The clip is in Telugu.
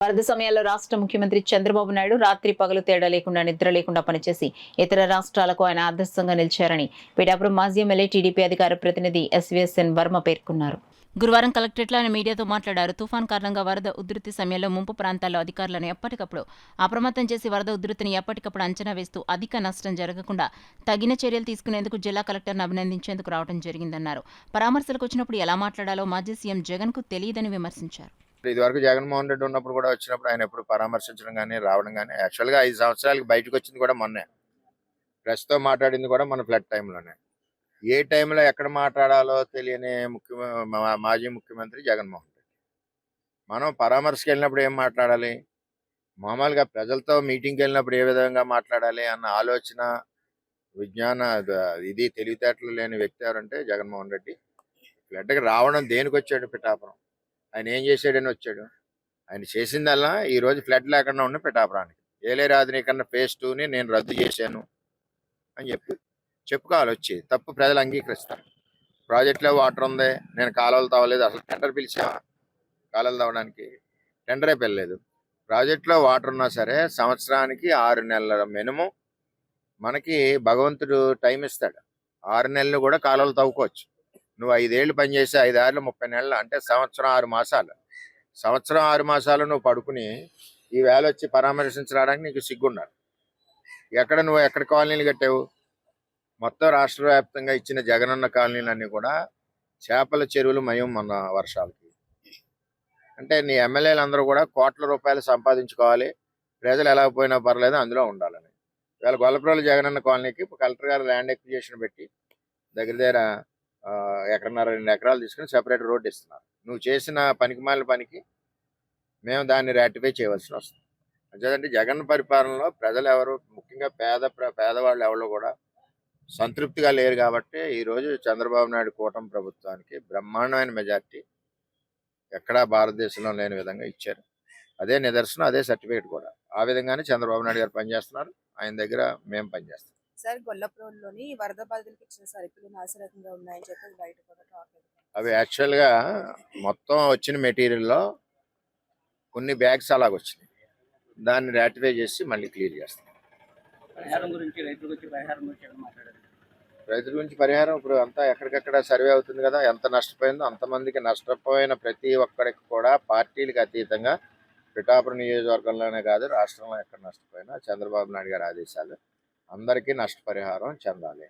వరద సమయాల్లో రాష్ట్ర ముఖ్యమంత్రి చంద్రబాబు నాయుడు రాత్రి పగలు తేడా లేకుండా నిద్ర లేకుండా పనిచేసి ఇతర రాష్ట్రాలకు ఆయన ఆదర్శంగా నిలిచారని పిఠాపురం మాజీ ఎమ్మెల్యే టీడీపీ అధికార ప్రతినిధి ఎస్వీఎస్ఎన్ వర్మ పేర్కొన్నారు. గురువారం కలెక్టరేట్లో ఆయన మీడియాతో మాట్లాడారు. తుఫాన్ కారణంగా వరద ఉధృతి సమయంలో ముంపు ప్రాంతాల్లో అధికారులను ఎప్పటికప్పుడు అప్రమత్తం చేసి వరద ఉధృతిని ఎప్పటికప్పుడు అంచనా వేస్తూ అధిక నష్టం జరగకుండా తగిన చర్యలు తీసుకునేందుకు జిల్లా కలెక్టర్ను అభినందించేందుకు రావడం జరిగిందన్నారు. పరామర్శలకు వచ్చినప్పుడు ఎలా మాట్లాడాలో మాజీ సీఎం జగన్ కు తెలియదని విమర్శించారు. ఇదివరకు జగన్మోహన్ రెడ్డి ఉన్నప్పుడు కూడా వచ్చినప్పుడు ఆయన ఎప్పుడు పరామర్శించడం కానీ రావడం కానీ యాక్చువల్గా 5 సంవత్సరాలకి బయటకు వచ్చింది కూడా మొన్నే. ప్రెస్తో మాట్లాడింది కూడా మన ఫ్లడ్ టైంలోనే. ఏ టైంలో ఎక్కడ మాట్లాడాలో తెలియని మాజీ ముఖ్యమంత్రి జగన్మోహన్ రెడ్డి. మనం పరామర్శకు వెళ్ళినప్పుడు ఏం మాట్లాడాలి, మామూలుగా ప్రజలతో మీటింగ్కి వెళ్ళినప్పుడు ఏ విధంగా మాట్లాడాలి అన్న ఆలోచన విజ్ఞాన ఇది తెలివితేటలు లేని వ్యక్తి ఎవరంటే జగన్మోహన్ రెడ్డి. ఫ్లడ్కి రావడం దేనికి వచ్చాడు పిఠాపురం, ఆయన ఏం చేశాడని వచ్చాడు. ఆయన చేసిందల్లా ఈరోజు ఫ్లడ్ లేకుండా ఉన్న పిఠాపురానికి ఏలేరు ఆధునీకరణ ఫేజ్ 2ని నేను రద్దు చేశాను అని చెప్పుకోవాలి. వచ్చి తప్పు ప్రజలు అంగీకరిస్తారు. ప్రాజెక్టులో వాటర్ ఉంది, నేను కాలువలు తవ్వలేదు, అసలు టెండర్ పిలిచా కాలువలు తవ్వడానికి, టెండరే పిల్లలేదు. ప్రాజెక్టులో వాటర్ ఉన్నా సరే సంవత్సరానికి 6 నెలల మినిమం మనకి భగవంతుడు టైం ఇస్తాడు. 6 నెలలు కూడా కాలువలు తవ్వుకోవచ్చు. నువ్వు 5 ఏళ్ళు పనిచేసి 5 ఏళ్ళు 30 నెలలు అంటే సంవత్సరం 6 మాసాలు. సంవత్సరం 6 మాసాలు నువ్వు పడుకుని ఈ వేళ వచ్చి పరామర్శించడానికి నీకు సిగ్గుండాలి. నువ్వు ఎక్కడ కాలనీలు కట్టావు? మొత్తం రాష్ట్ర వ్యాప్తంగా ఇచ్చిన జగనన్న కాలనీలన్నీ కూడా చేపల చెరువులు మయం మన వర్షాలకి. అంటే నీ ఎమ్మెల్యేలు అందరూ కూడా కోట్ల రూపాయలు సంపాదించుకోవాలి, ప్రజలు ఎలా పోయినా పర్లేదు అందులో ఉండాలని. ఇవాళ గొల్లప్రోలు జగనన్న కాలనీకి కలెక్టర్ గారు ల్యాండ్ ఎక్విజిషన్ పెట్టి దగ్గర 1.5 ఎకరాలు తీసుకుని సెపరేట్ రోడ్డు ఇస్తున్నారు. నువ్వు చేసిన పనికిమాలిన పనికి మేము దాన్ని రాటిఫై చేయవలసి వస్తుంది. అంతేదంటే జగన్ పరిపాలనలో ప్రజలు ఎవరు, ముఖ్యంగా పేదవాళ్ళు ఎవరు కూడా సంతృప్తిగా లేరు. కాబట్టి ఈరోజు చంద్రబాబు నాయుడు కూటమి ప్రభుత్వానికి బ్రహ్మాండమైన మెజార్టీ ఎక్కడా భారతదేశంలో లేని విధంగా ఇచ్చారు. అదే నిదర్శనం, అదే సర్టిఫికేట్ కూడా. ఆ విధంగానే చంద్రబాబు నాయుడు గారు పనిచేస్తున్నారు, ఆయన దగ్గర మేము పనిచేస్తాం. సార్, గొల్లప్రోలులోని వరద బాధితులకు ఇచ్చిన సరుకులు నాసిరకంగా ఉన్నాయని చెప్పి బయట కూడా టాక్. అవి యాక్చువల్గా మొత్తం వచ్చిన మెటీరియల్లో కొన్ని బ్యాగ్స్ అలాగొచ్చినాయి. దాన్ని రాటిఫై చేసి మళ్ళీ క్లియర్ చేస్తాం. రైతుల గురించి పరిహారం ఇప్పుడు అంతా ఎక్కడికక్కడ సర్వే అవుతుంది కదా, ఎంత నష్టపోయిందో అంతమందికి. నష్టపోయిన ప్రతి ఒక్కరికి కూడా పార్టీలకు అతీతంగా పిఠాపురం నియోజకవర్గంలోనే కాదు రాష్ట్రంలో ఎక్కడ నష్టపోయినా చంద్రబాబు నాయుడు గారి ఆదేశాలు అందరికీ నష్టపరిహారం చెందాలి.